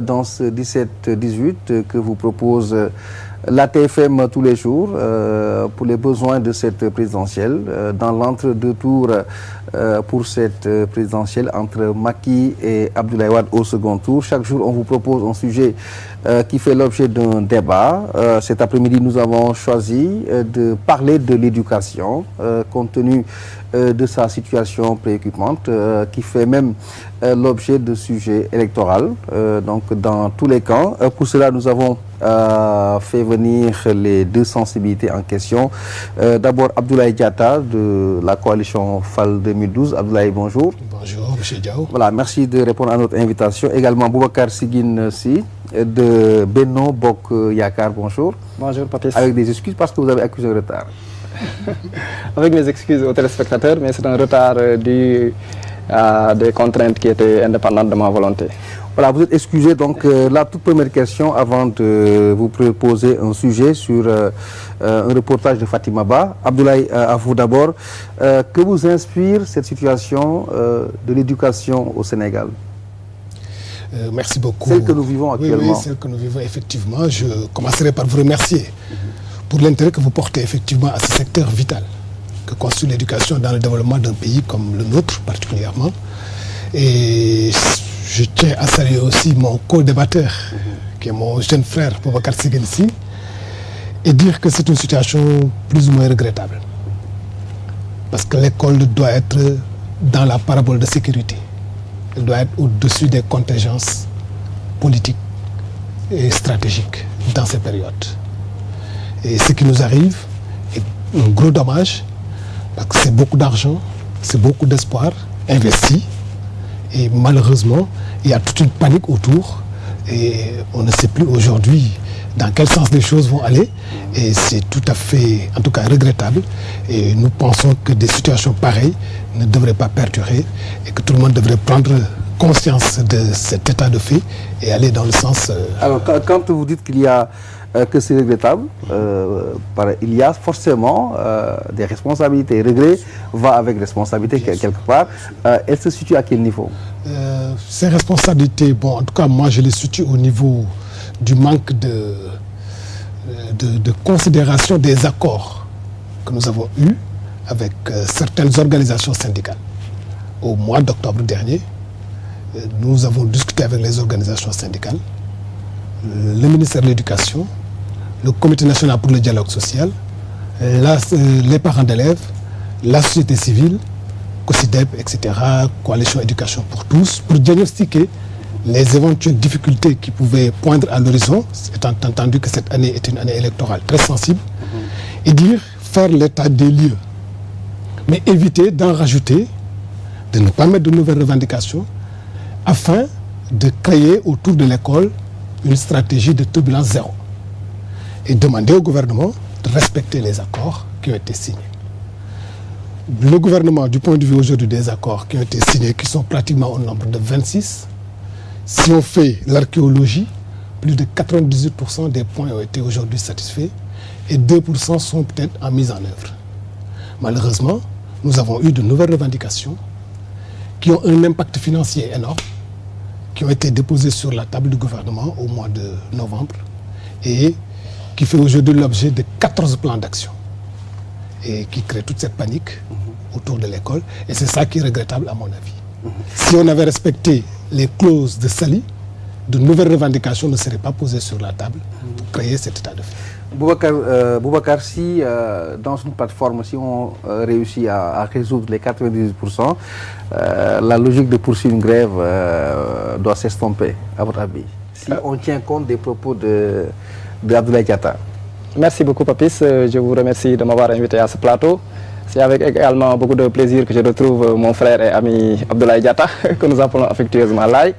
dans ce 17-18 que vous propose la TFM tous les jours pour les besoins de cette présidentielle. Dans l'entre-deux tours pour cette présidentielle entre Macky et Abdoulaye Wade au second tour, chaque jour on vous propose un sujet qui fait l'objet d'un débat. Cet après-midi, nous avons choisi de parler de l'éducation compte tenu de sa situation préoccupante qui fait même l'objet de sujets électoraux donc dans tous les camps. Pour cela, nous avons fait venir les deux sensibilités en question. D'abord, Abdoulaye Diatta de la coalition FAL 2012. Abdoulaye, bonjour. Bonjour, M. Diao. Voilà, merci de répondre à notre invitation. Également, Boubacar Sigine Si de Benno Bok Yakar, bonjour. Bonjour, Papis. Avec des excuses parce que vous avez accusé un retard. Avec mes excuses aux téléspectateurs, mais c'est un retard dû à des contraintes qui étaient indépendantes de ma volonté. Voilà, vous êtes excusé. Donc, la toute première question, avant de vous proposer un sujet sur un reportage de Fatima Ba. Abdoulaye, à vous d'abord. Que vous inspire cette situation de l'éducation au Sénégal? Merci beaucoup. Celle que nous vivons actuellement. Oui, celle que nous vivons, effectivement. Je commencerai par vous remercier pour l'intérêt que vous portez effectivement à ce secteur vital que constitue l'éducation dans le développement d'un pays comme le nôtre particulièrement. Et je tiens à saluer aussi mon co-débatteur, qui est mon jeune frère, Boubacar Sigine Si, et dire que c'est une situation plus ou moins regrettable. Parce que l'école doit être dans la parabole de sécurité. Elle doit être au-dessus des contingences politiques et stratégiques dans ces périodes. Et ce qui nous arrive est un gros dommage, parce que c'est beaucoup d'argent, c'est beaucoup d'espoir investi. Et malheureusement, il y a toute une panique autour. Et on ne sait plus aujourd'hui dans quel sens les choses vont aller. Et c'est tout à fait, en tout cas, regrettable. Et nous pensons que des situations pareilles ne devraient pas perdurer et que tout le monde devrait prendre conscience de cet état de fait et aller dans le sens... Alors, quand vous dites qu'il y a que c'est regrettable, il y a forcément des responsabilités. Regret va avec responsabilité quelque part. Elle se situe à quel niveau? Ces responsabilités, bon, en tout cas, moi, je les situe au niveau du manque de considération des accords que nous avons eus avec certaines organisations syndicales. Au mois d'octobre dernier, nous avons discuté avec les organisations syndicales, le ministère de l'Éducation, le Comité national pour le dialogue social, les parents d'élèves, la société civile, COSIDEP, etc., Coalition Éducation pour tous, pour diagnostiquer les éventuelles difficultés qui pouvaient poindre à l'horizon, étant entendu que cette année est une année électorale très sensible, et dire, faire l'état des lieux, mais éviter d'en rajouter, de ne pas mettre de nouvelles revendications, afin de créer autour de l'école une stratégie de turbulence zéro. Et demander au gouvernement de respecter les accords qui ont été signés. Le gouvernement, du point de vue aujourd'hui des accords qui ont été signés, qui sont pratiquement au nombre de 26, si on fait l'archéologie, plus de 98% des points ont été aujourd'hui satisfaits et 2% sont peut-être en mise en œuvre. Malheureusement, nous avons eu de nouvelles revendications qui ont un impact financier énorme, qui ont été déposées sur la table du gouvernement au mois de novembre et qui fait aujourd'hui l'objet de 14 plans d'action et qui crée toute cette panique autour de l'école. Et c'est ça qui est regrettable à mon avis. Si on avait respecté les clauses de Sali, de nouvelles revendications ne seraient pas posées sur la table pour créer cet état de fait. Boubacar, si dans une plateforme, si on réussit à résoudre les 98%, la logique de poursuivre une grève doit s'estomper, à votre avis, si on tient compte des propos de Abdoulaye Diatta. Merci beaucoup, Papis. Je vous remercie de m'avoir invité à ce plateau. C'est avec également beaucoup de plaisir que je retrouve mon frère et ami Abdoulaye Diatta, que nous appelons affectueusement Laye,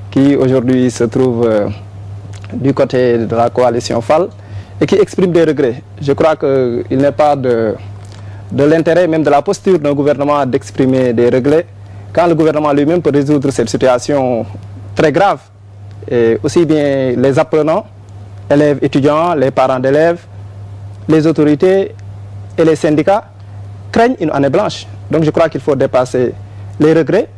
qui aujourd'hui se trouve du côté de la coalition FAL et qui exprime des regrets. Je crois qu'il n'est pas de l'intérêt, même de la posture d'un gouvernement d'exprimer des regrets, quand le gouvernement lui-même peut résoudre cette situation très grave. Et aussi bien les apprenants, élèves, étudiants, les parents d'élèves, les autorités et les syndicats craignent une année blanche. Donc je crois qu'il faut dépasser les regrets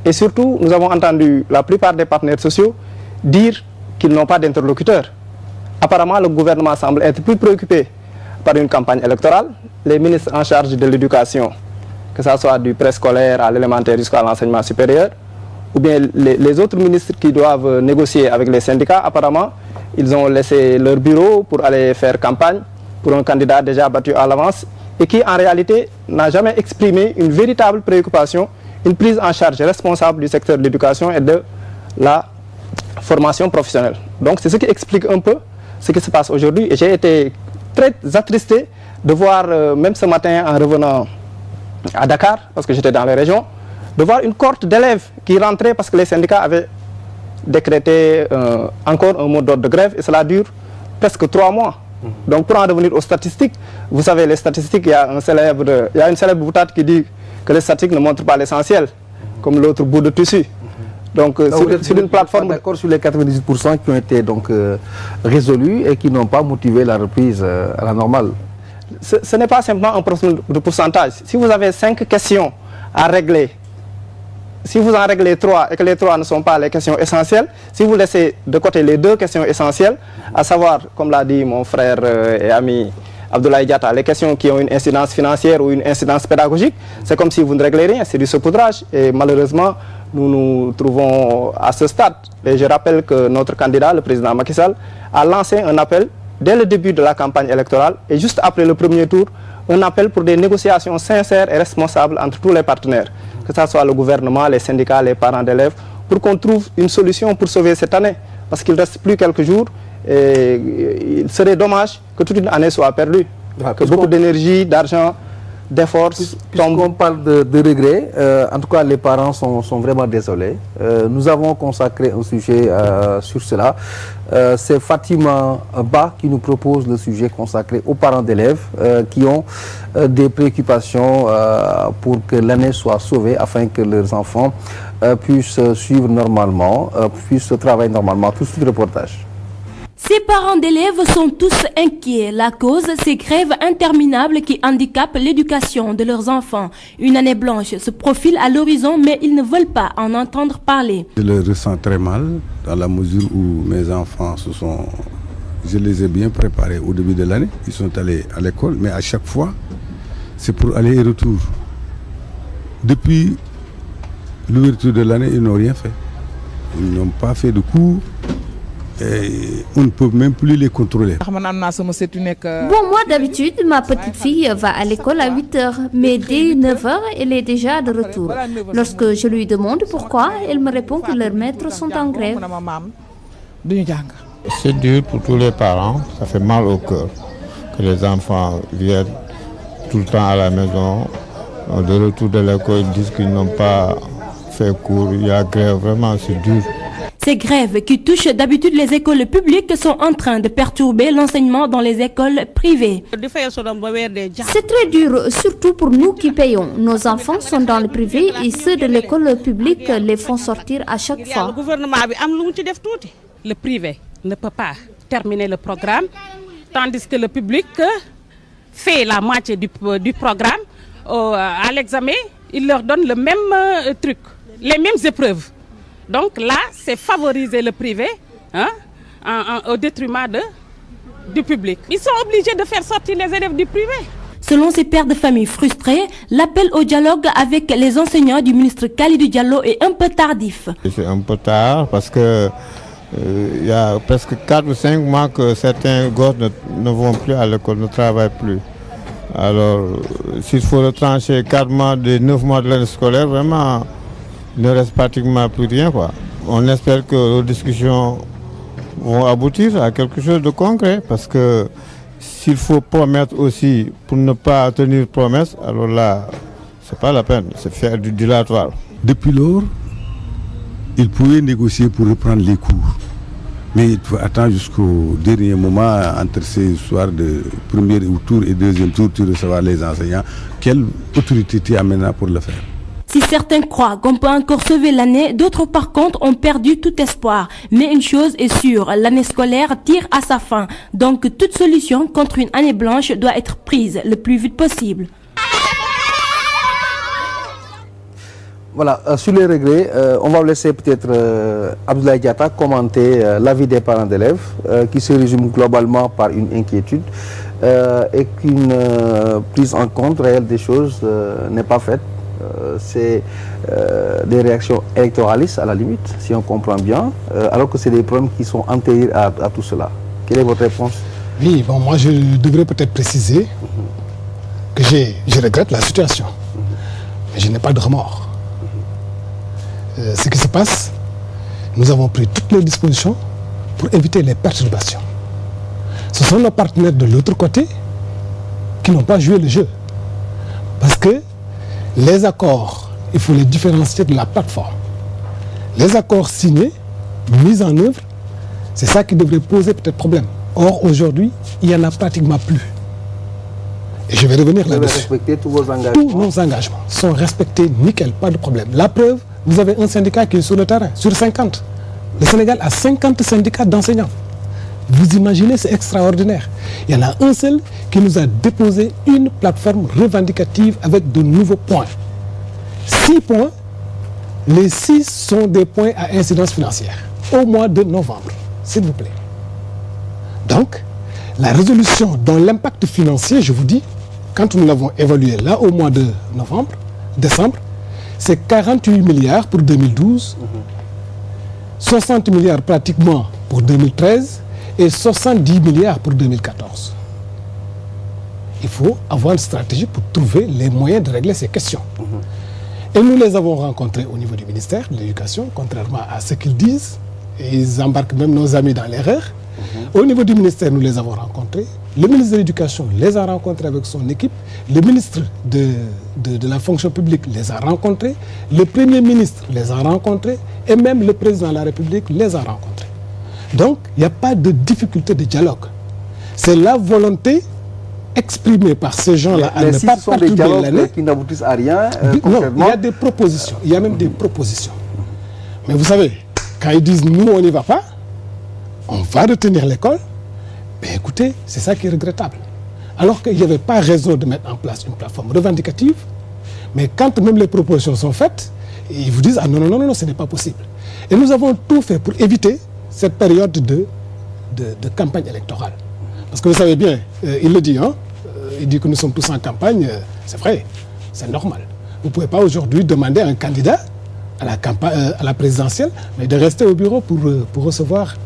Et surtout, nous avons entendu la plupart des partenaires sociaux dire qu'ils n'ont pas d'interlocuteur. Apparemment, le gouvernement semble être plus préoccupé par une campagne électorale. Les ministres en charge de l'éducation, que ce soit du préscolaire à l'élémentaire jusqu'à l'enseignement supérieur, ou bien les autres ministres qui doivent négocier avec les syndicats, apparemment, ils ont laissé leur bureau pour aller faire campagne pour un candidat déjà battu à l'avance et qui, en réalité, n'a jamais exprimé une véritable préoccupation, une prise en charge responsable du secteur de l'éducation et de la formation professionnelle. Donc, c'est ce qui explique un peu ce qui se passe aujourd'hui. Et j'ai été très attristé de voir, même ce matin en revenant à Dakar, parce que j'étais dans les régions, de voir une cohorte d'élèves qui rentraient parce que les syndicats avaient décrété encore un mot d'ordre de grève et cela dure presque 3 mois. Donc pour en revenir aux statistiques, vous savez, les statistiques, il y a une célèbre boutade qui dit que les statistiques ne montrent pas l'essentiel, comme l'autre bout de tissu. Donc sur une plateforme... D'accord sur les 98% qui ont été donc résolus et qui n'ont pas motivé la reprise à la normale. Ce n'est pas simplement un pourcentage. Si vous avez 5 questions à régler, si vous en réglez 3 et que les 3 ne sont pas les questions essentielles, si vous laissez de côté les 2 questions essentielles, à savoir, comme l'a dit mon frère et ami Abdoulaye Diatta, les questions qui ont une incidence financière ou une incidence pédagogique, c'est comme si vous ne réglez rien, c'est du saupoudrage. Et malheureusement, nous nous trouvons à ce stade. Et je rappelle que notre candidat, le président Macky Sall, a lancé un appel dès le début de la campagne électorale et juste après le premier tour, un appel pour des négociations sincères et responsables entre tous les partenaires, que ce soit le gouvernement, les syndicats, les parents d'élèves, pour qu'on trouve une solution pour sauver cette année. Parce qu'il ne reste plus quelques jours et il serait dommage que toute une année soit perdue, que beaucoup d'énergie, d'argent, d'efforts tombent. Puisqu'on parle de regrets, en tout cas les parents sont vraiment désolés. Nous avons consacré un sujet sur cela. C'est Fatima Ba qui nous propose le sujet consacré aux parents d'élèves qui ont des préoccupations pour que l'année soit sauvée afin que leurs enfants puissent suivre normalement, puissent travailler normalement. Tout ce reportage. Ces parents d'élèves sont tous inquiets. La cause, ces grèves interminables qui handicapent l'éducation de leurs enfants. Une année blanche se profile à l'horizon, mais ils ne veulent pas en entendre parler. Je le ressens très mal dans la mesure où mes enfants je les ai bien préparés au début de l'année. Ils sont allés à l'école, mais à chaque fois, c'est pour aller et retour. Depuis l'ouverture de l'année, ils n'ont rien fait. Ils n'ont pas fait de cours. Et on ne peut même plus les contrôler. Bon, moi d'habitude, ma petite fille va à l'école à 8h, mais dès 9h, elle est déjà de retour. Lorsque je lui demande pourquoi, elle me répond que leurs maîtres sont en grève. C'est dur pour tous les parents, ça fait mal au cœur que les enfants viennent tout le temps à la maison. De retour de l'école, ils disent qu'ils n'ont pas fait cours, il y a grève, vraiment c'est dur. Ces grèves qui touchent d'habitude les écoles publiques sont en train de perturber l'enseignement dans les écoles privées. C'est très dur, surtout pour nous qui payons. Nos enfants sont dans le privé et ceux de l'école publique les font sortir à chaque fois. Le privé ne peut pas terminer le programme, tandis que le public fait la moitié du programme. À l'examen, il leur donne le même truc, les mêmes épreuves. Donc là, c'est favoriser le privé au détriment du public. Ils sont obligés de faire sortir les élèves du privé. Selon ces pères de famille frustrés, l'appel au dialogue avec les enseignants du ministre Khalidou Diallo est un peu tardif. C'est un peu tard parce que il y a presque 4 ou 5 mois que certains gosses ne vont plus à l'école, ne travaillent plus. Alors, s'il faut retrancher 4 mois des 9 mois de l'année scolaire, vraiment... il ne reste pratiquement plus rien, quoi. On espère que nos discussions vont aboutir à quelque chose de concret parce que s'il faut promettre aussi pour ne pas tenir promesse, alors là, c'est pas la peine, c'est faire du dilatoire. Depuis lors, ils pouvaient négocier pour reprendre les cours. Mais il faut attendre jusqu'au dernier moment entre ces soirs de premier tour et deuxième tour, tu recevras les enseignants. Quelle autorité tu as maintenant pour le faire? Si certains croient qu'on peut encore sauver l'année, d'autres par contre ont perdu tout espoir. Mais une chose est sûre, l'année scolaire tire à sa fin. Donc toute solution contre une année blanche doit être prise le plus vite possible. Voilà, sur les regrets, on va laisser peut-être Abdoulaye Diatta commenter l'avis des parents d'élèves qui se résume globalement par une inquiétude et qu'une prise en compte réelle des choses n'est pas faite. C'est des réactions électoralistes à la limite, si on comprend bien, alors que c'est des problèmes qui sont antérieurs à tout cela. Quelle est votre réponse? Oui, bon, moi je devrais peut-être préciser que je regrette la situation, mais je n'ai pas de remords. Ce qui se passe, nous avons pris toutes les dispositions pour éviter les perturbations. Ce sont nos partenaires de l'autre côté qui n'ont pas joué le jeu. Parce que les accords, il faut les différencier de la plateforme. Les accords signés, mis en œuvre, c'est ça qui devrait poser peut-être problème. Or, aujourd'hui, il n'y en a pratiquement plus. Et je vais revenir là-dessus. Vous avez respecté tous vos engagements? Tous nos engagements sont respectés, nickel, pas de problème. La preuve, vous avez un syndicat qui est sur le terrain, sur 50. Le Sénégal a 50 syndicats d'enseignants. Vous imaginez, c'est extraordinaire. Il y en a un seul qui nous a déposé une plateforme revendicative avec de nouveaux points. 6 points, les 6 sont des points à incidence financière, au mois de novembre, s'il vous plaît. Donc, la résolution dont l'impact financier, je vous dis, quand nous l'avons évalué là au mois de décembre, c'est 48 milliards pour 2012, 60 milliards pratiquement pour 2013 et 70 milliards pour 2014. Il faut avoir une stratégie pour trouver les moyens de régler ces questions. Et nous les avons rencontrés au niveau du ministère de l'Éducation, contrairement à ce qu'ils disent, et ils embarquent même nos amis dans l'erreur. Au niveau du ministère, nous les avons rencontrés. Le ministre de l'Éducation les a rencontrés avec son équipe. Le ministre de la fonction publique les a rencontrés. Le Premier ministre les a rencontrés. Et même le président de la République les a rencontrés. Donc, il n'y a pas de difficulté de dialogue. C'est la volonté exprimée par ces gens-là à ne pas perturber l'année. Qui n'aboutissent à rien. Non, il y a des propositions. Il y a même des propositions. Mais vous savez, quand ils disent nous, on n'y va pas, on va retenir l'école, mais écoutez, c'est ça qui est regrettable. Alors qu'il n'y avait pas raison de mettre en place une plateforme revendicative, mais quand même les propositions sont faites, ils vous disent ah non, non, non, non, ce n'est pas possible. Et nous avons tout fait pour éviter cette période de campagne électorale. Parce que vous savez bien, il le dit, hein, il dit que nous sommes tous en campagne, c'est vrai, c'est normal. Vous ne pouvez pas aujourd'hui demander à un candidat à la présidentielle, mais de rester au bureau pour recevoir.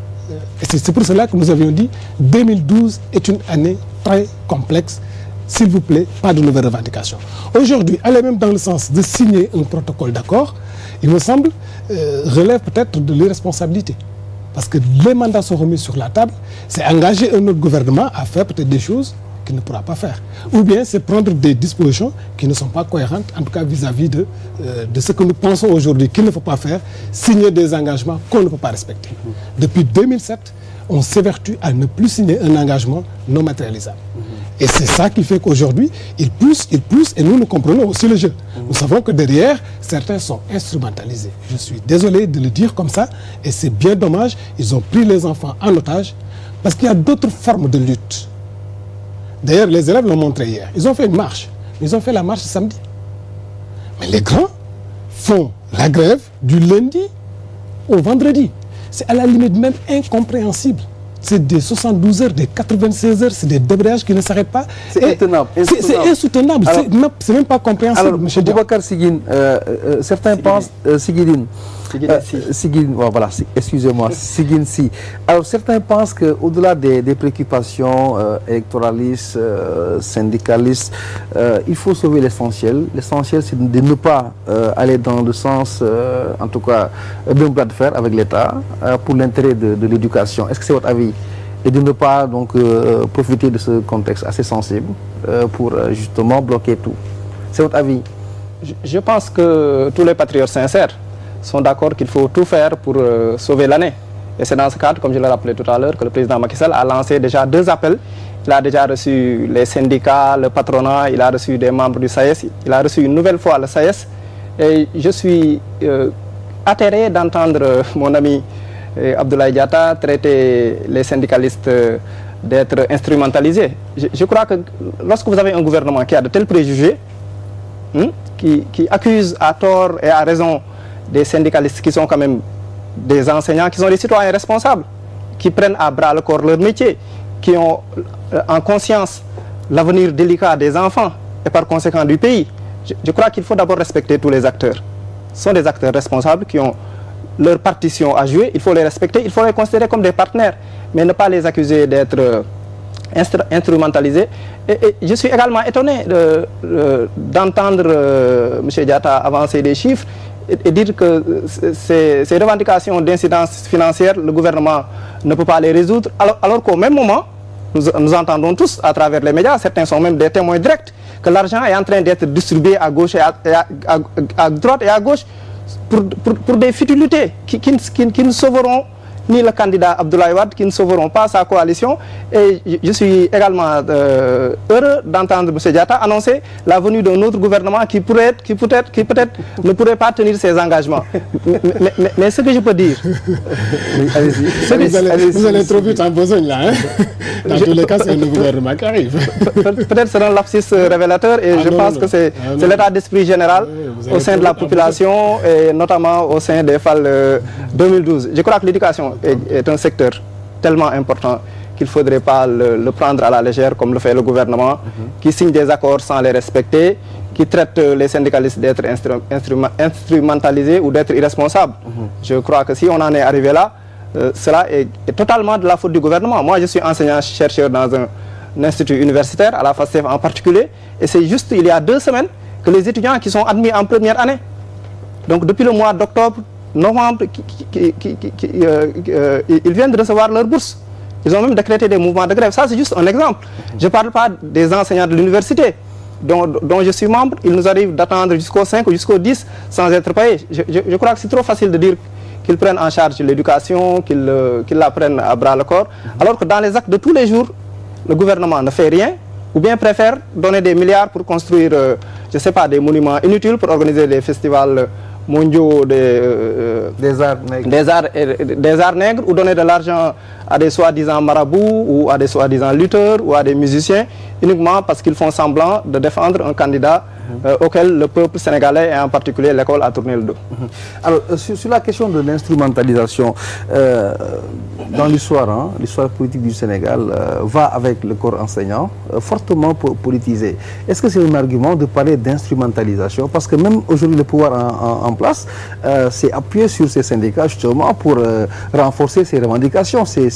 Et c'est pour cela que nous avions dit 2012 est une année très complexe. S'il vous plaît, pas de nouvelles revendications. Aujourd'hui, aller même dans le sens de signer un protocole d'accord, il me semble, relève peut-être de l'irresponsabilité. Parce que les mandats sont remis sur la table, c'est engager un autre gouvernement à faire peut-être des choses qu'il ne pourra pas faire. Ou bien c'est prendre des dispositions qui ne sont pas cohérentes, en tout cas vis-à-vis de ce que nous pensons aujourd'hui qu'il ne faut pas faire, signer des engagements qu'on ne peut pas respecter. Depuis 2007, on s'évertue à ne plus signer un engagement non matérialisable. Et c'est ça qui fait qu'aujourd'hui, ils poussent, et nous comprenons aussi le jeu. Nous savons que derrière, certains sont instrumentalisés. Je suis désolé de le dire comme ça, et c'est bien dommage, ils ont pris les enfants en otage, parce qu'il y a d'autres formes de lutte. D'ailleurs, les élèves l'ont montré hier. Ils ont fait une marche. Ils ont fait la marche samedi. Mais les grands font la grève du lundi au vendredi. C'est à la limite même incompréhensible. C'est des 72 heures, des 96 heures, c'est des débrayages qui ne s'arrêtent pas. C'est insoutenable. C'est insoutenable. C'est même pas compréhensible, alors, M. Boubacar Sigine, certains pensent... Sigine, voilà, excusez-moi, Sigine Si. Alors, certains pensent qu'au-delà des préoccupations électoralistes, syndicalistes, il faut sauver l'essentiel. L'essentiel, c'est de ne pas aller dans le sens, en tout cas, d'un bras de fer avec l'État pour l'intérêt de l'éducation. Est-ce que c'est votre avis? Et de ne pas donc profiter de ce contexte assez sensible pour justement bloquer tout. C'est votre avis? Je pense que tous les patriotes sincères sont d'accord qu'il faut tout faire pour sauver l'année. Et c'est dans ce cadre, comme je l'ai rappelé tout à l'heure, que le président Macky Sall a lancé déjà 2 appels. Il a déjà reçu les syndicats, le patronat, il a reçu des membres du SAES, il a reçu une nouvelle fois le SAES. Et je suis atterré d'entendre mon ami Abdoulaye Diatta traiter les syndicalistes d'être instrumentalisés. Je crois que lorsque vous avez un gouvernement qui a de tels préjugés, qui accusent à tort et à raison des syndicalistes qui sont quand même des enseignants, qui sont des citoyens responsables, qui prennent à bras le corps leur métier, qui ont en conscience l'avenir délicat des enfants et par conséquent du pays. Je crois qu'il faut d'abord respecter tous les acteurs. Ce sont des acteurs responsables qui ont leur partition à jouer, il faut les respecter, il faut les considérer comme des partenaires, mais ne pas les accuser d'être instrumentalisés. Et je suis également étonné d'entendre M. Diatta avancer des chiffres et dire que ces revendications d'incidence financière, le gouvernement ne peut pas les résoudre, alors qu'au même moment, nous entendons tous à travers les médias, certains sont même des témoins directs, que l'argent est en train d'être distribué à gauche et à droite et à gauche pour des futilités qui ne sauveront ni le candidat Abdoulaye Wade, qui ne sauveront pas sa coalition. Et je suis également heureux d'entendre M. Diatta annoncer la venue d'un autre gouvernement qui peut-être ne pourrait pas tenir ses engagements. Mais ce que je peux dire... Vous allez trop vite en besogne là. Hein? Dans tous les cas, c'est un nouveau gouvernement qui arrive. Peut-être c'est un lapsus révélateur et je pense que c'est l'état d'esprit général au sein de la population et notamment au sein des FAL 2012. Je crois que l'éducation est un secteur tellement important qu'il ne faudrait pas le prendre à la légère comme le fait le gouvernement, qui signe des accords sans les respecter, qui traite les syndicalistes d'être instrumentalisés ou d'être irresponsables. Je crois que si on en est arrivé là, cela est totalement de la faute du gouvernement. Moi, je suis enseignant-chercheur dans un institut universitaire, à la FASTEF en particulier, et c'est juste il y a 2 semaines que les étudiants qui sont admis en première année, donc depuis le mois d'octobre, novembre, ils viennent de recevoir leur bourse. Ils ont même décrété des mouvements de grève. Ça, c'est juste un exemple. Je ne parle pas des enseignants de l'université dont je suis membre. Il nous arrive d'attendre jusqu'au 5 ou jusqu'au 10 sans être payés. Je crois que c'est trop facile de dire qu'ils prennent en charge l'éducation, qu'ils la prennent à bras le corps, alors que dans les actes de tous les jours, le gouvernement ne fait rien, ou bien préfère donner des milliards pour construire, je ne sais pas, des monuments inutiles, pour organiser des festivals mondiaux des arts nègres, ou donner de l'argent à des soi-disant marabouts ou à des soi-disant lutteurs ou à des musiciens uniquement parce qu'ils font semblant de défendre un candidat auquel le peuple sénégalais et en particulier l'école a tourné le dos. Alors sur la question de l'instrumentalisation dans l'histoire, l'histoire politique du Sénégal va avec le corps enseignant fortement politisé. Est-ce que c'est un argument de parler d'instrumentalisation? Parce que même aujourd'hui le pouvoir en place s'est appuyé sur ces syndicats justement pour renforcer ses revendications. C'est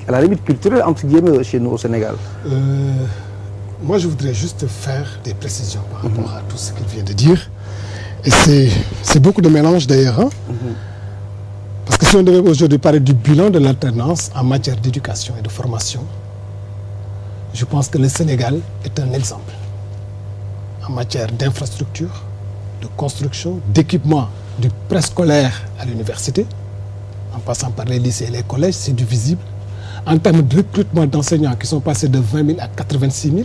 à la limite culturelle entre guillemets chez nous au Sénégal. Moi, je voudrais juste faire des précisions par rapport à tout ce qu'il vient de dire. Et c'est beaucoup de mélange d'ailleurs. Parce que si on devait aujourd'hui parler du bilan de l'alternance en matière d'éducation et de formation, je pense que le Sénégal est un exemple. En matière d'infrastructure, de construction, d'équipement du préscolaire à l'université, en passant par les lycées et les collèges, c'est du visible. En termes de recrutement d'enseignants qui sont passés de 20 000 à 86 000,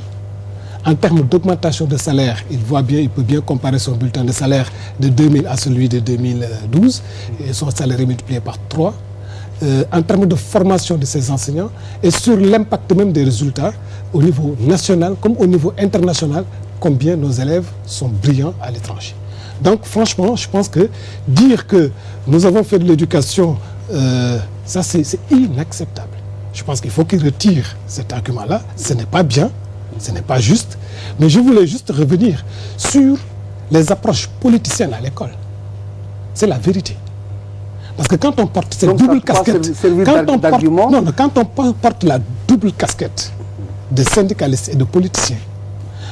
en termes d'augmentation de salaire, il peut bien comparer son bulletin de salaire de 2000 à celui de 2012, et son salaire est multiplié par 3. En termes de formation de ces enseignants, et sur l'impact même des résultats, au niveau national comme au niveau international, combien nos élèves sont brillants à l'étranger. Donc franchement, je pense que dire que nous avons fait de l'éducation, ça c'est inacceptable. Je pense qu'il faut qu'il retire cet argument-là. Ce n'est pas bien, ce n'est pas juste. Mais je voulais juste revenir sur les approches politiciennes à l'école. C'est la vérité. Parce que quand on porte cette double casquette, quand on porte la double casquette de syndicalistes et de politiciens,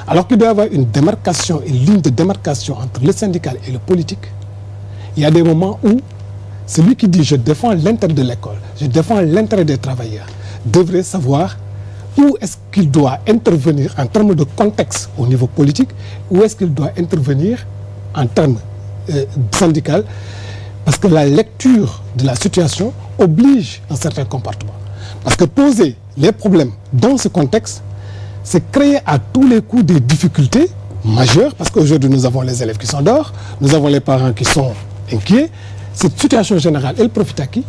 alors qu'il doit y avoir une démarcation, une ligne de démarcation entre le syndical et le politique, il y a des moments où celui qui dit « je défends l'intérêt de l'école, je défends l'intérêt des travailleurs », devrait savoir où est-ce qu'il doit intervenir en termes de contexte au niveau politique, où est-ce qu'il doit intervenir en termes syndical, parce que la lecture de la situation oblige un certain comportement. Parce que poser les problèmes dans ce contexte, c'est créer à tous les coups des difficultés majeures, parce qu'aujourd'hui nous avons les élèves qui sont dehors, nous avons les parents qui sont inquiets. Cette situation générale, elle profite à qui?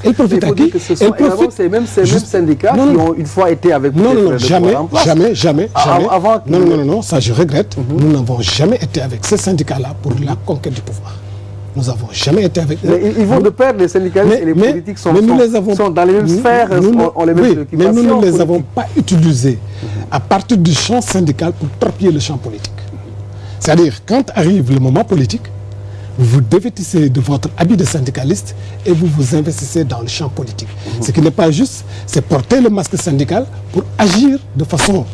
Elle profite à qui? Ce sont également ces mêmes syndicats qui ont une fois été avec vous. Non, jamais. Non, ça je regrette. Nous n'avons jamais été avec ces syndicats-là pour la conquête du pouvoir. Nous n'avons jamais été avec eux. Mais ils vont de pair, les syndicalistes et les politiques sont dans les mêmes sphères, ont les mêmes préoccupations. Mais nous ne les avons pas utilisés à partir du champ syndical pour torpiller le champ politique. C'est-à-dire, quand arrive le moment politique, vous vous dévêtissez de votre habit de syndicaliste et vous vous investissez dans le champ politique. Ce qui n'est pas juste, c'est porter le masque syndical pour agir de façon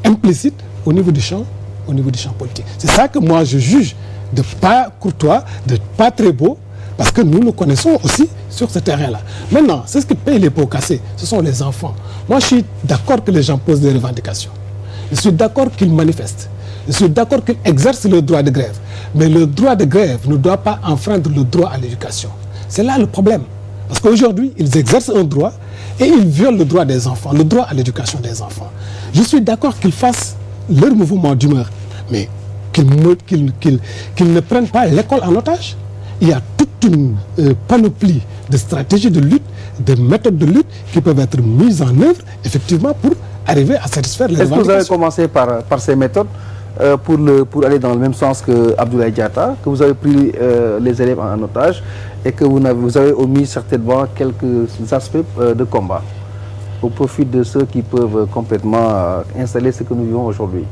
implicite au niveau du champ politique. C'est ça que moi je juge de pas courtois, de pas très beau, parce que nous nous connaissons aussi sur ce terrain-là. Maintenant, c'est ce qui paye les pots cassés, ce sont les enfants. Moi, je suis d'accord que les gens posent des revendications. Je suis d'accord qu'ils manifestent. Je suis d'accord qu'ils exercent le droit de grève. Mais le droit de grève ne doit pas enfreindre le droit à l'éducation. C'est là le problème. Parce qu'aujourd'hui, ils exercent un droit et ils violent le droit des enfants, le droit à l'éducation des enfants. Je suis d'accord qu'ils fassent leur mouvement d'humeur, mais qu'ils ne prennent pas l'école en otage. Il y a toute une panoplie de stratégies de lutte, de méthodes de lutte qui peuvent être mises en œuvre, effectivement, pour arriver à satisfaire les revendications. Est-ce que vous avez commencé par ces méthodes pour aller dans le même sens que Abdoulaye Diatta, que vous avez pris les élèves en otage et que vous avez omis certainement quelques aspects de combat au profit de ceux qui peuvent complètement installer ce que nous vivons aujourd'hui?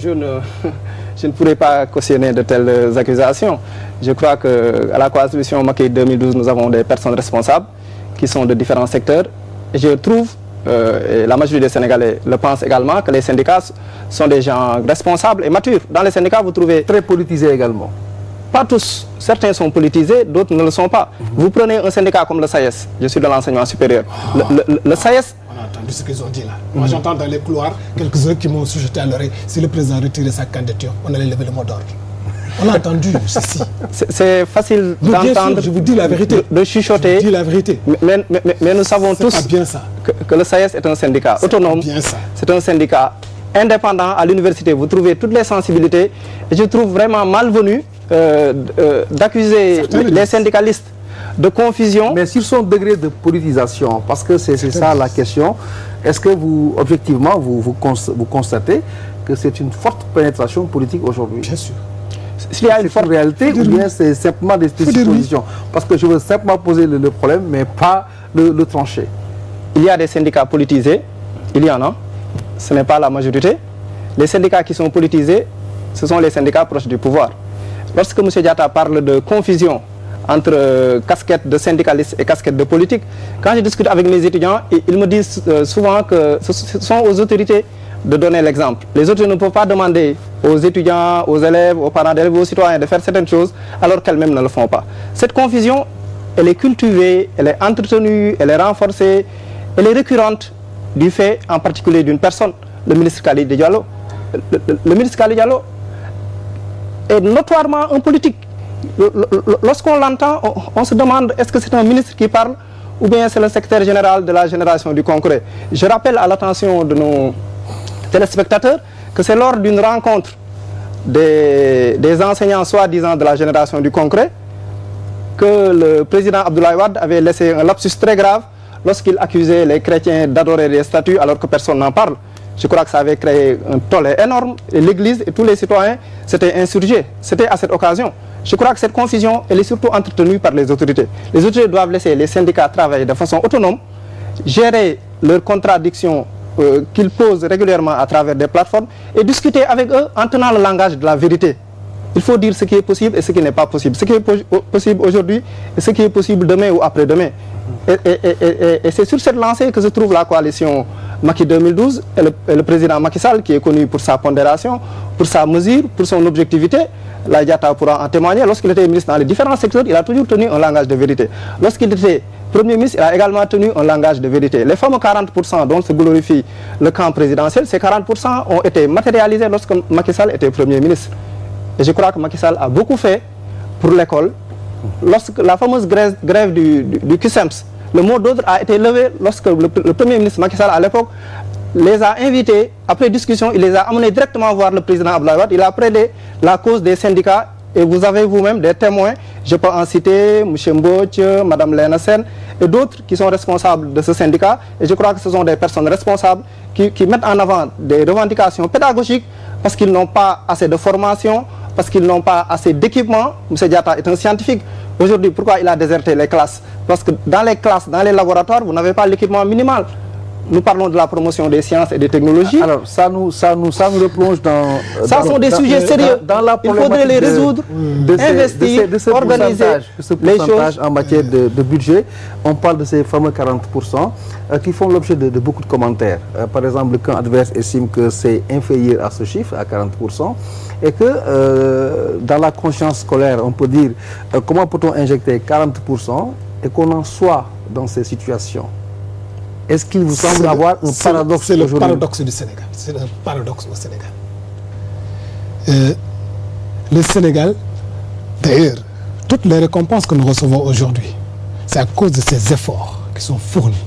Je ne pourrais pas cautionner de telles accusations. Je crois qu'à la coalition Macky 2012, nous avons des personnes responsables qui sont de différents secteurs. Et je trouve, et la majorité des Sénégalais le pensent également, que les syndicats sont des gens responsables et matures. Dans les syndicats, vous trouvez... Très politisés également. Pas tous. Certains sont politisés, d'autres ne le sont pas. Vous prenez un syndicat comme le SAES, je suis de l'enseignement supérieur. Le SAES... On a entendu ce qu'ils ont dit là. Moi, j'entends dans les couloirs quelques-uns qui m'ont sujeté à l'oreille. Si le président retirait sa candidature, on allait lever le mot d'ordre. On a entendu ceci. C'est facile d'entendre, je vous dis la vérité. De chuchoter. Je vous dis la vérité. Mais nous savons tous bien ça. Que le SAES est un syndicat autonome. C'est un syndicat indépendant. À l'université, vous trouvez toutes les sensibilités. Et je trouve vraiment malvenu d'accuser les syndicalistes de confusion. Mais sur son degré de politisation, parce que c'est ça la question, est-ce que vous, objectivement, vous constatez que c'est une forte pénétration politique aujourd'hui? Bien sûr. S'il y a une forte réalité ou bien c'est simplement des suppositions? Parce que je veux simplement poser le problème, mais pas le trancher. Il y a des syndicats politisés, il y en a, ce n'est pas la majorité. Les syndicats qui sont politisés, ce sont les syndicats proches du pouvoir. Lorsque M. Diatta parle de confusion entre casquette de syndicaliste et casquette de politique, quand je discute avec mes étudiants, ils me disent souvent que ce sont aux autorités de donner l'exemple. Les autorités ne peuvent pas demander aux étudiants, aux élèves, aux parents d'élèves, aux citoyens de faire certaines choses alors qu'elles-mêmes ne le font pas. Cette confusion, elle est cultivée, elle est entretenue, elle est renforcée, elle est récurrente du fait en particulier d'une personne, le ministre Khalid Diallo. Le ministre Khalid Diallo est notoirement un politique. Lorsqu'on l'entend, on se demande est-ce que c'est un ministre qui parle ou bien c'est le secrétaire général de la génération du concret. Je rappelle à l'attention de nos téléspectateurs que c'est lors d'une rencontre des enseignants soi-disant de la génération du concret que le président Abdoulaye Wade avait laissé un lapsus très grave lorsqu'il accusait les chrétiens d'adorer des statues alors que personne n'en parle. Je crois que ça avait créé un tollé énorme et l'Église et tous les citoyens s'étaient insurgés. C'était à cette occasion. Je crois que cette confusion, elle est surtout entretenue par les autorités. Les autorités doivent laisser les syndicats travailler de façon autonome, gérer leurs contradictions qu'ils posent régulièrement à travers des plateformes et discuter avec eux en tenant le langage de la vérité. Il faut dire ce qui est possible et ce qui n'est pas possible. Ce qui est possible aujourd'hui et ce qui est possible demain ou après-demain. Et c'est sur cette lancée que se trouve la coalition Macky 2012 et le président Macky Sall qui est connu pour sa pondération, pour sa mesure, pour son objectivité. La Diatta pourra en témoigner. Lorsqu'il était ministre dans les différents secteurs, il a toujours tenu un langage de vérité. Lorsqu'il était Premier ministre, il a également tenu un langage de vérité. Les fameux 40% dont se glorifie le camp présidentiel, ces 40% ont été matérialisés lorsque Macky Sall était Premier ministre. Et je crois que Macky Sall a beaucoup fait pour l'école. Lorsque la fameuse grève du CUSEMS, le mot d'ordre a été levé lorsque le Premier ministre Macky Sall à l'époque les a invités, après discussion, il les a amenés directement voir le président Abdoulaye Wade. Il a plaidé la cause des syndicats et vous avez vous-même des témoins. Je peux en citer M. Mbouch, Mme Léna Sen et d'autres qui sont responsables de ce syndicat. Et je crois que ce sont des personnes responsables qui mettent en avant des revendications pédagogiques parce qu'ils n'ont pas assez de formation, parce qu'ils n'ont pas assez d'équipement. M. Diatta est un scientifique. Aujourd'hui, pourquoi il a déserté les classes? Parce que dans les classes, dans les laboratoires, vous n'avez pas l'équipement minimal. Nous parlons de la promotion des sciences et des technologies. Alors, ça nous replonge dans... Ça sont des sujets sérieux. Il faudrait les résoudre, investir, organiser les choses. En matière de budget, on parle de ces fameux 40% qui font l'objet de beaucoup de commentaires. Par exemple, le camp adverse estime que c'est inférieur à ce chiffre, à 40%, et que dans la conscience scolaire, on peut dire comment peut-on injecter 40% et qu'on en soit dans ces situations? Est-ce qu'il vous semble avoir un paradoxe? C'est le paradoxe du Sénégal. C'est un paradoxe au Sénégal. Le Sénégal, d'ailleurs, toutes les récompenses que nous recevons aujourd'hui, c'est à cause de ces efforts qui sont fournis.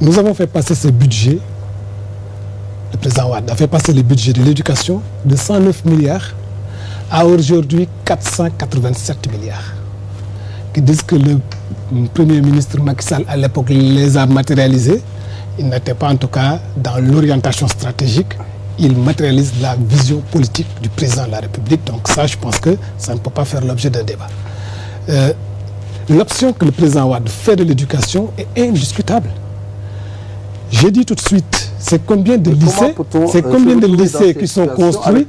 Nous avons fait passer ce budget, le président Wade a fait passer le budget de l'éducation de 109 milliards à aujourd'hui 487 milliards. Qui disent que le Premier ministre Macky Sall, à l'époque, les a matérialisés. Il n'était pas en tout cas dans l'orientation stratégique. Il matérialise la vision politique du président de la République. Donc ça, je pense que ça ne peut pas faire l'objet d'un débat. L'option que le président Wade fait de l'éducation est indiscutable. J'ai dit tout de suite, c'est combien de lycées, qui sont construits.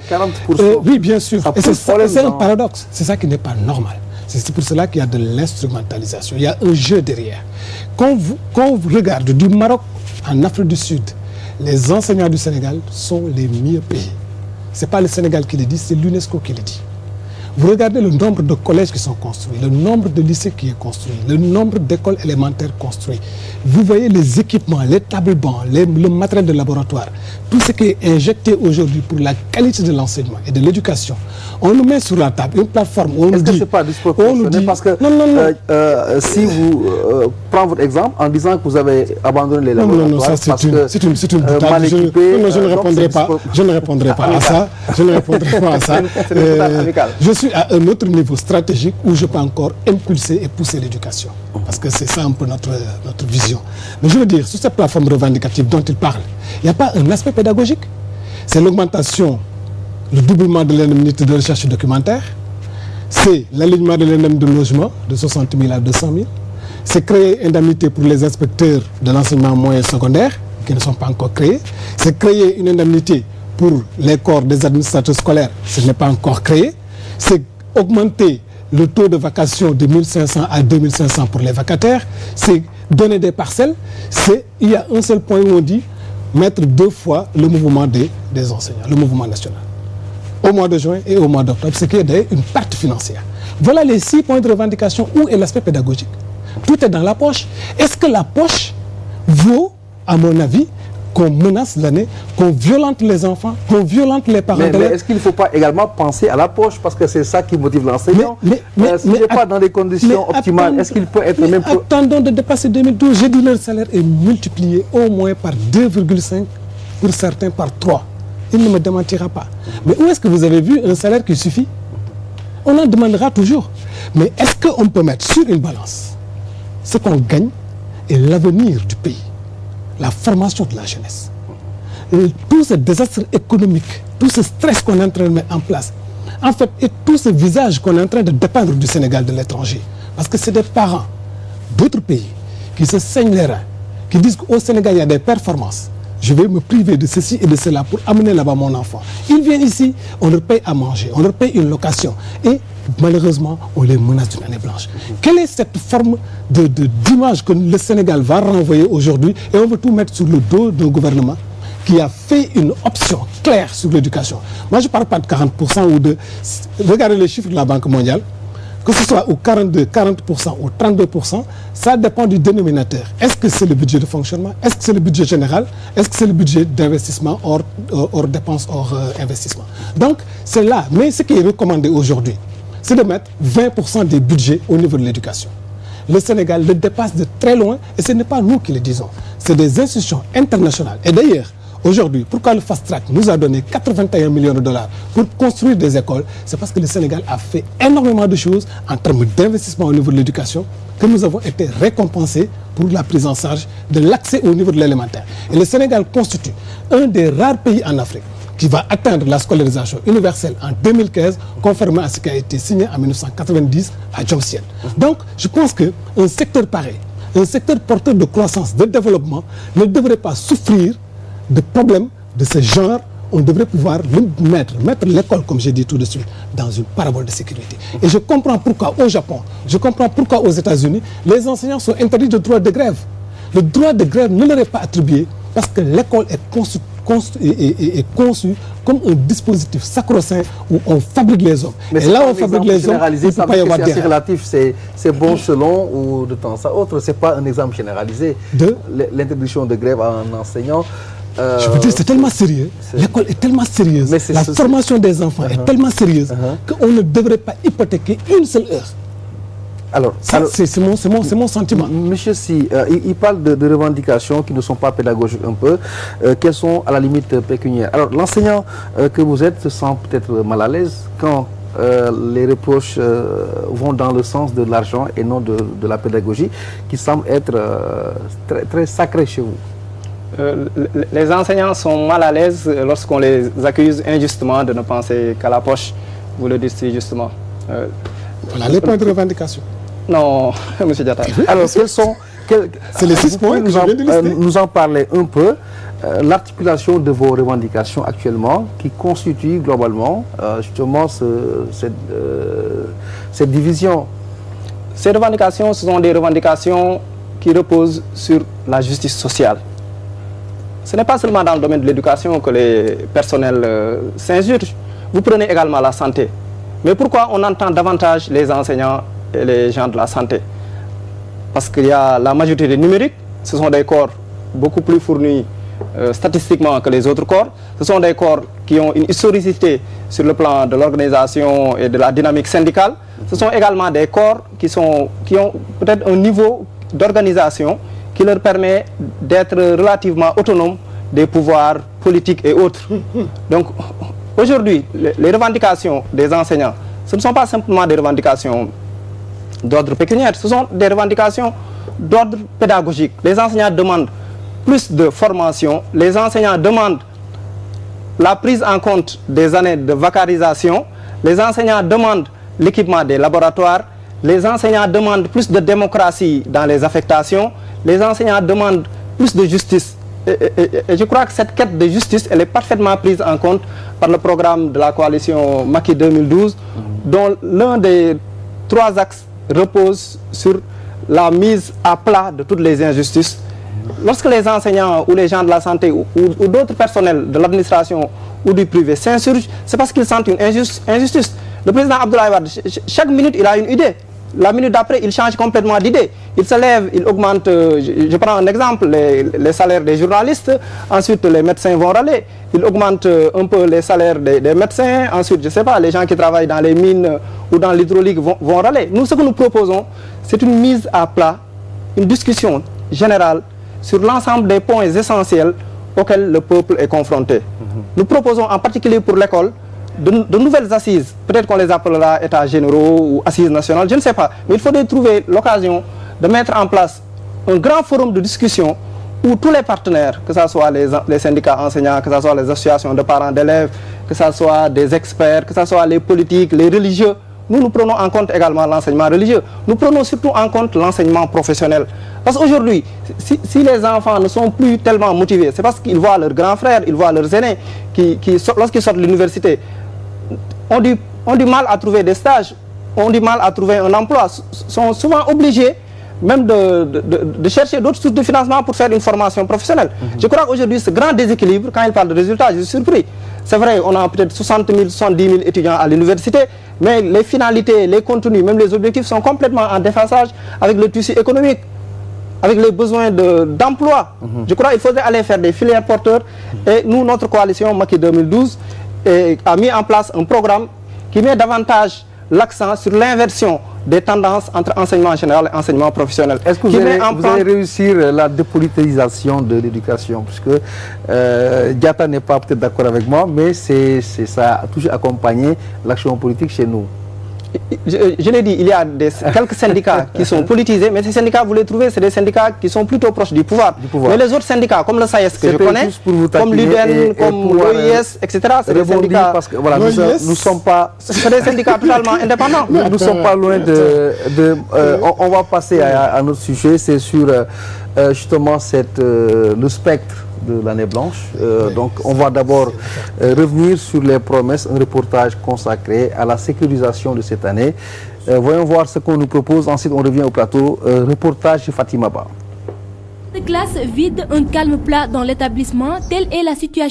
Oui, bien sûr. Et c'est un paradoxe. C'est ça qui n'est pas normal. C'est pour cela qu'il y a de l'instrumentalisation. Il y a un jeu derrière. Quand vous regardez du Maroc en Afrique du Sud, les enseignants du Sénégal sont les mieux payés. Ce n'est pas le Sénégal qui le dit, c'est l'UNESCO qui le dit. Vous regardez le nombre de collèges qui sont construits, le nombre de lycées qui est construit, le nombre d'écoles élémentaires construites. Vous voyez les équipements, les tables bancs, le matériel de laboratoire, tout ce qui est injecté aujourd'hui pour la qualité de l'enseignement et de l'éducation. On nous met sur la table une plateforme où on nous dit... Est-ce que ce n'est pas disproportionné? Parce que si vous prenez votre exemple en disant que vous avez abandonné les laboratoires... Non, ça c'est une boutade. Je ne répondrai pas à ça. Je ne répondrai pas à ça. Je suis à un autre niveau stratégique où je peux encore impulser et pousser l'éducation. Parce que c'est ça un peu notre vision. Mais je veux dire, sur cette plateforme revendicative dont il parle, il n'y a pas un aspect pédagogique. C'est l'augmentation, le doublement de l'indemnité de recherche documentaire. C'est l'alignement de l'indemnité de logement de 60 000 à 200 000. C'est créer une indemnité pour les inspecteurs de l'enseignement moyen et secondaire, qui ne sont pas encore créés. C'est créer une indemnité pour les corps des administrateurs scolaires, ce n'est pas encore créé. C'est augmenter le taux de vacation de 1 500 à 2 500 pour les vacataires. C'est donner des parcelles. Il y a un seul point où on dit mettre 2 fois le mouvement des enseignants, le mouvement national. Au mois de juin et au mois d'octobre, ce qui est d'ailleurs une perte financière. Voilà les 6 points de revendication. Où est l'aspect pédagogique? Tout est dans la poche. Est-ce que la poche vaut, à mon avis, qu'on menace l'année, qu'on violente les enfants, qu'on violente les parents? Mais est-ce qu'il ne faut pas également penser à la poche? Parce que c'est ça qui motive l'enseignant. S'il n'est pas dans des conditions optimales, est-ce qu'il peut être même... Attendons de dépasser 2012. J'ai dit leur salaire est multiplié au moins par 2,5, pour certains par 3. Il ne me démentira pas. Mais où est-ce que vous avez vu un salaire qui suffit? On en demandera toujours. Mais est-ce qu'on peut mettre sur une balance ce qu'on gagne et l'avenir du pays? La formation de la jeunesse. Et tout ce désastre économique, tout ce stress qu'on est en train de mettre en place, en fait, et tout ce visage qu'on est en train de dépeindre du Sénégal de l'étranger. Parce que c'est des parents d'autres pays qui se saignent les reins, qui disent qu'au Sénégal, il y a des performances. Je vais me priver de ceci et de cela pour amener là-bas mon enfant. Ils viennent ici, on leur paye à manger, on leur paye une location. Et malheureusement, on les menace d'une année blanche. Quelle est cette forme d'image que le Sénégal va renvoyer aujourd'hui? Et on veut tout mettre sur le dos d'un gouvernement qui a fait une option claire sur l'éducation. Moi, je ne parle pas de 40% ou de... Regardez les chiffres de la Banque mondiale. Que ce soit au 42, 40% ou 32%, ça dépend du dénominateur. Est-ce que c'est le budget de fonctionnement? Est-ce que c'est le budget général? Est-ce que c'est le budget d'investissement hors dépenses, hors investissement? Donc, c'est là. Mais ce qui est recommandé aujourd'hui, c'est de mettre 20% des budgets au niveau de l'éducation. Le Sénégal le dépasse de très loin et ce n'est pas nous qui le disons. C'est des institutions internationales. Et d'ailleurs, Aujourd'hui, pourquoi le Fast Track nous a donné 81 millions de dollars pour construire des écoles? C'est parce que le Sénégal a fait énormément de choses en termes d'investissement au niveau de l'éducation, que nous avons été récompensés pour la prise en charge de l'accès au niveau de l'élémentaire. Et le Sénégal constitue un des rares pays en Afrique qui va atteindre la scolarisation universelle en 2015, conformément à ce qui a été signé en 1990 à Jomtien. Donc, je pense qu'un secteur pareil, un secteur porteur de croissance, de développement, ne devrait pas souffrir de problèmes de ce genre. On devrait pouvoir mettre l'école, comme j'ai dit tout de suite, dans une parabole de sécurité. Et je comprends pourquoi au Japon, je comprends pourquoi aux États-Unis, les enseignants sont interdits de droit de grève. Le droit de grève ne leur est pas attribué parce que l'école est conçue comme un dispositif sacro-saint où on fabrique les hommes. Mais et là, on fabrique les hommes, il ne peut pas y avoir c'est relatif, c'est bon selon ou de temps à autre. Ce n'est pas un exemple généralisé de l'interdiction de grève à un enseignant. Je veux dire, c'est tellement sérieux. L'école est tellement sérieuse. La formation des enfants est tellement sérieuse qu'on ne devrait pas hypothéquer une seule heure. Alors, c'est mon sentiment. Monsieur Si, il parle de revendications qui ne sont pas pédagogiques un peu, qu'elles sont à la limite pécuniaires. Alors, l'enseignant que vous êtes se sent peut-être mal à l'aise quand les reproches vont dans le sens de l'argent et non de la pédagogie, qui semble être très, très sacrée chez vous. Les enseignants sont mal à l'aise lorsqu'on les accuse injustement de ne penser qu'à la poche. Vous le dites si justement. Voilà les points de revendication. Non, M. Diatta. Alors, quels sont... C'est les 6 points que je viens de lister. Nous en parler un peu. L'articulation de vos revendications actuellement, qui constitue globalement justement cette division. Ces revendications, ce sont des revendications qui reposent sur la justice sociale. Ce n'est pas seulement dans le domaine de l'éducation que les personnels s'insurgent. Vous prenez également la santé. Mais pourquoi on entend davantage les enseignants et les gens de la santé? Parce qu'il y a la majorité numérique, ce sont des corps beaucoup plus fournis statistiquement que les autres corps. Ce sont des corps qui ont une historicité sur le plan de l'organisation et de la dynamique syndicale. Ce sont également des corps qui ont peut-être un niveau d'organisation qui leur permet d'être relativement autonomes des pouvoirs politiques et autres. Donc, aujourd'hui, les revendications des enseignants, ce ne sont pas simplement des revendications d'ordre pécuniaire, ce sont des revendications d'ordre pédagogique. Les enseignants demandent plus de formation, les enseignants demandent la prise en compte des années de vacarisation, les enseignants demandent l'équipement des laboratoires, les enseignants demandent plus de démocratie dans les affectations, les enseignants demandent plus de justice. Et je crois que cette quête de justice, elle est parfaitement prise en compte par le programme de la coalition Macky 2012, dont l'un des 3 axes repose sur la mise à plat de toutes les injustices. Lorsque les enseignants ou les gens de la santé ou d'autres personnels de l'administration ou du privé s'insurgent, c'est parce qu'ils sentent une injustice. Le président Abdoulaye Wade, chaque minute, il a une idée. La minute d'après, il change complètement d'idée. Il se lève, il augmente, je prends un exemple, les salaires des journalistes. Ensuite, les médecins vont râler. Il augmente un peu les salaires des médecins. Ensuite, je ne sais pas, les gens qui travaillent dans les mines ou dans l'hydraulique vont râler. Nous, ce que nous proposons, c'est une mise à plat, une discussion générale sur l'ensemble des points essentiels auxquels le peuple est confronté. Nous proposons en particulier pour l'école de nouvelles assises, peut-être qu'on les appellera états généraux ou assises nationales, je ne sais pas, mais il faudrait trouver l'occasion de mettre en place un grand forum de discussion où tous les partenaires, que ce soit les syndicats enseignants, que ce soit les associations de parents d'élèves, que ce soit des experts, que ce soit les politiques, les religieux, nous prenons en compte également l'enseignement religieux. Nous prenons surtout en compte l'enseignement professionnel. Parce qu'aujourd'hui, si les enfants ne sont plus tellement motivés, c'est parce qu'ils voient leurs grands frères, ils voient leurs aînés, lorsqu'ils sortent de l'université, ont du mal à trouver des stages, ont du mal à trouver un emploi, sont souvent obligés même de chercher d'autres sources de financement pour faire une formation professionnelle. Je crois qu'aujourd'hui, ce grand déséquilibre, quand il parle de résultats, je suis surpris. C'est vrai, on a peut-être 60 000, 70 000 étudiants à l'université, mais les finalités, les contenus, même les objectifs sont complètement en déphasage avec le tissu économique, avec les besoins d'emploi. Je crois qu'il faudrait aller faire des filières porteurs. Et nous, notre coalition Macky 2012, a mis en place un programme qui met davantage l'accent sur l'inversion des tendances entre enseignement général et enseignement professionnel. Est-ce que vous allez réussir la dépolitisation de l'éducation? Puisque Diatta n'est pas peut-être d'accord avec moi, mais ça a toujours accompagné l'action politique chez nous. Je l'ai dit, il y a quelques syndicats qui sont politisés, mais ces syndicats, vous les trouvez, c'est des syndicats qui sont plutôt proches du pouvoir. Mais les autres syndicats, comme le SAES que je connais, comme l'UDEN, comme l'OIS, etc., c'est des syndicats... Parce que, voilà, nous sommes pas... C'est des syndicats totalement indépendants. Nous ne sommes pas loin on va passer à notre sujet, c'est sur justement le spectre de l'année blanche. Donc on va d'abord revenir sur les promesses, un reportage consacré à la sécurisation de cette année. Voyons voir ce qu'on nous propose, ensuite on revient au plateau. Reportage de Fatima Ba. De classe vide, un calme plat dans l'établissement, telle est la situation.